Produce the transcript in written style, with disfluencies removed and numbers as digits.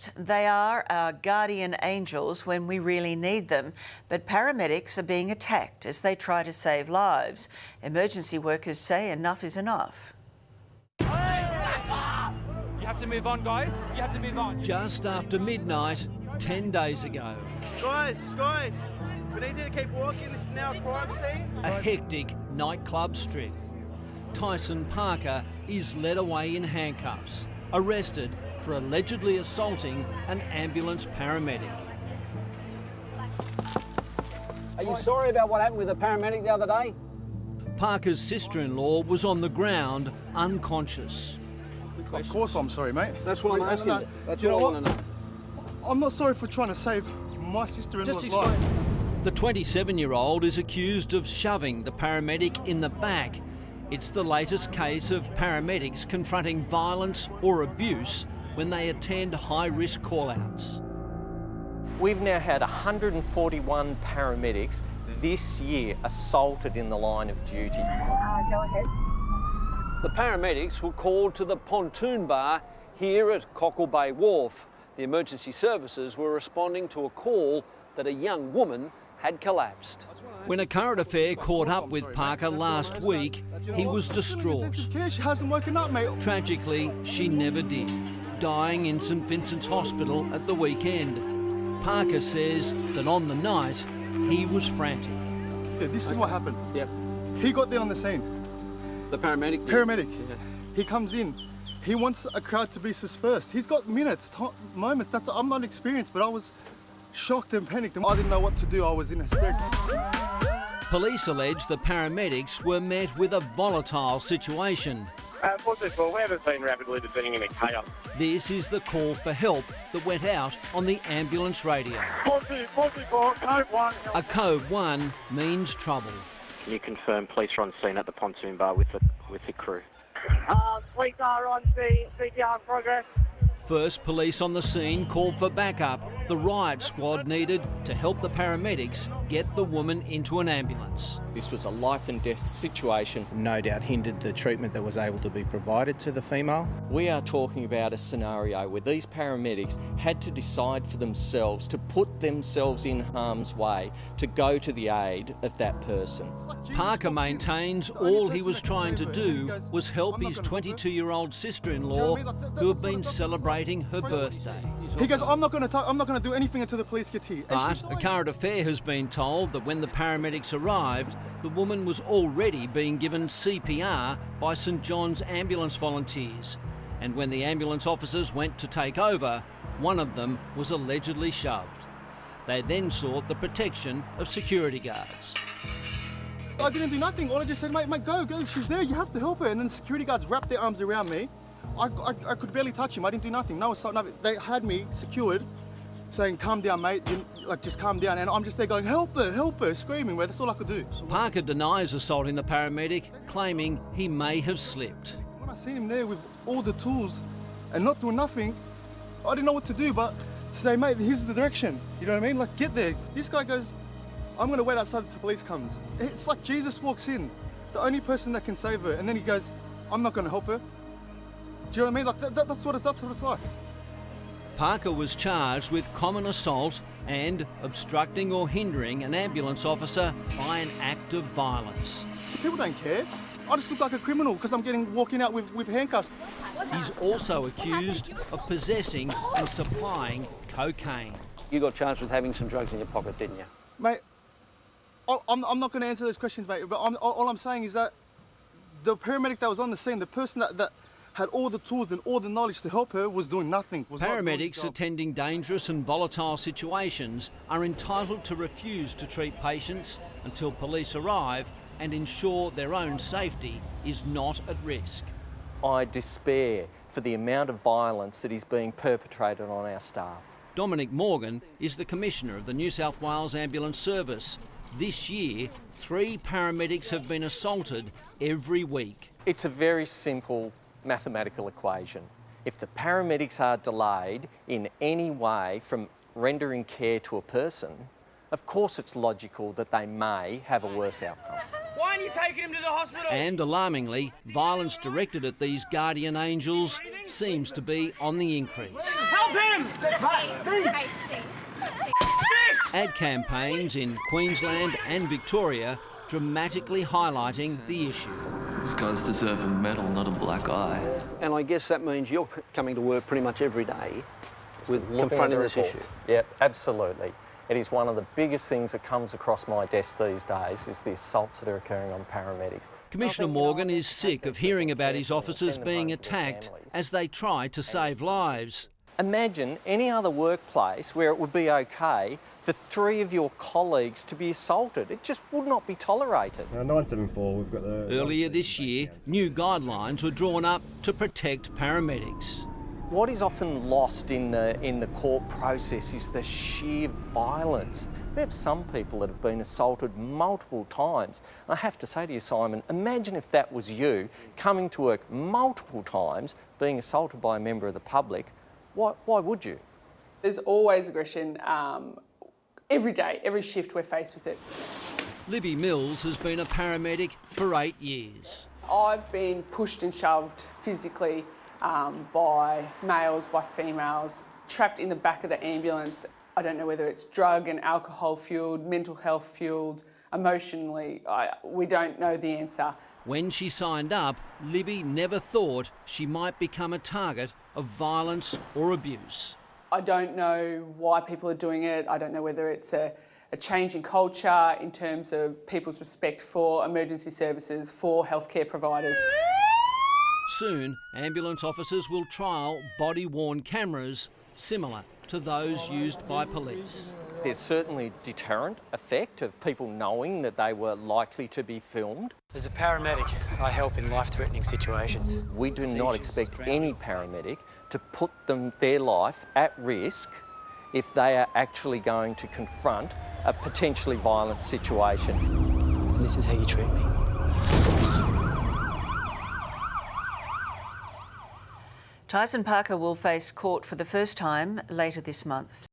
honest, they are our guardian angels when we really need them, but paramedics are being attacked as they try to save lives. Emergency workers say enough is enough. You have to move on, guys. You have to move on. Just after midnight, 10 days ago. Guys, we need to keep walking. This is now a crime scene. A hectic nightclub strip. Tyson Parker is led away in handcuffs, arrested for allegedly assaulting an ambulance paramedic. Are you sorry about what happened with the paramedic the other day? Parker's sister-in-law was on the ground, unconscious. Of course I'm sorry, mate. That's what I'm asking. No. That's Do you what know I want to know. I'm not sorry for trying to save my sister-in-law's life. The 27-year-old is accused of shoving the paramedic in the back. It's the latest case of paramedics confronting violence or abuse when they attend high-risk call-outs. We've now had 141 paramedics this year assaulted in the line of duty. Go ahead. The paramedics were called to the pontoon bar here at Cockle Bay Wharf. The emergency services were responding to a call that a young woman had collapsed. When a current affair caught up with Parker last week, he was distraught. She hasn't woken up, mate. Tragically, she never did, dying in St Vincent's Hospital at the weekend. Parker says that on the night, he was frantic. Yeah, this is what happened. Yep. He got there on the scene. The paramedic? Paramedic. Yeah. He comes in. He wants a crowd to be dispersed. He's got minutes, moments. I'm not experienced, but I was shocked and panicked. I didn't know what to do. I was in hysterics. Police allege the paramedics were met with a volatile situation. What's it called? We haven't been rapidly descending into chaos. This is the call for help that went out on the ambulance radio. What's it called? Code 1. A code 1 means trouble. Can you confirm police are on scene at the pontoon bar with the crew? Police are on CPR in progress. First, police on the scene called for backup. The riot squad needed to help the paramedics get the woman into an ambulance. This was a life and death situation. No doubt hindered the treatment that was able to be provided to the female. We are talking about a scenario where these paramedics had to decide for themselves to put themselves in harm's way to go to the aid of that person. Parker maintains all he was trying to do was help his 22-year-old sister-in-law who had been celebrating her birthday. He goes, I'm not going to do anything until the police get here. But a current affair has been told that when the paramedics arrived, the woman was already being given CPR by St John's ambulance volunteers. And when the ambulance officers went to take over, one of them was allegedly shoved. They then sought the protection of security guards. I didn't do nothing. All I just said, mate, go. She's there. You have to help her. And then the security guards wrapped their arms around me. I could barely touch him. I didn't do nothing. No, they had me secured, saying, calm down, mate, just calm down. And I'm just there going, help her, screaming, where that's all I could do. Parker denies assaulting the paramedic, claiming he may have slipped. When I seen him there with all the tools and not doing nothing, I didn't know what to do, but to say, mate, here's the direction. You know what I mean? Like, get there. This guy goes, I'm going to wait outside until the police comes. It's like Jesus walks in, the only person that can save her. And then he goes, I'm not going to help her. Do you know what I mean? Like that's what it's like. Parker was charged with common assault and obstructing or hindering an ambulance officer by an act of violence. People don't care. I just look like a criminal because I'm walking out with handcuffs. He's also accused of possessing and supplying cocaine. You got charged with having some drugs in your pocket, didn't you? Mate, I'm not going to answer those questions, mate, but all I'm saying is that the paramedic that was on the scene, the person that had all the tools and all the knowledge to help her was doing nothing. Paramedics attending dangerous and volatile situations are entitled to refuse to treat patients until police arrive and ensure their own safety is not at risk. I despair for the amount of violence that is being perpetrated on our staff. Dominic Morgan is the Commissioner of the New South Wales Ambulance Service. This year, 3 paramedics have been assaulted every week. It's a very simple mathematical equation. If the paramedics are delayed in any way from rendering care to a person, of course it's logical that they may have a worse outcome. Why aren't you taking him to the hospital? And alarmingly, violence directed at these guardian angels seems to be on the increase. Help him! Ad campaigns in Queensland and Victoria dramatically highlighting the issue. This guy's deserve a medal, not a black eye. And I guess that means you're coming to work pretty much every day with confronting this issue. Yeah, absolutely. It is one of the biggest things that comes across my desk these days is the assaults that are occurring on paramedics. Commissioner Morgan is sick of hearing about his officers being attacked as they try to save lives. Imagine any other workplace where it would be okay for 3 of your colleagues to be assaulted. It just would not be tolerated. 974, we've got the... Earlier this year, new guidelines were drawn up to protect paramedics. What is often lost in the court process is the sheer violence. We have some people that have been assaulted multiple times. I have to say to you, Simon, imagine if that was you coming to work multiple times, being assaulted by a member of the public. Why would you? There's always aggression. Every day, every shift we're faced with it. Libby Mills has been a paramedic for 8 years. I've been pushed and shoved physically by males, by females, trapped in the back of the ambulance. I don't know whether it's drug and alcohol fuelled, mental health fuelled, emotionally. We don't know the answer. When she signed up, Libby never thought she might become a target of violence or abuse. I don't know why people are doing it. I don't know whether it's a change in culture in terms of people's respect for emergency services, for healthcare providers. Soon, ambulance officers will trial body-worn cameras similar to those used by police. There's certainly a deterrent effect of people knowing that they were likely to be filmed. As a paramedic, I help in life-threatening situations. We do not expect any paramedic to put their life at risk if they are actually going to confront a potentially violent situation. And this is how you treat me. Tyson Parker will face court for the first time later this month.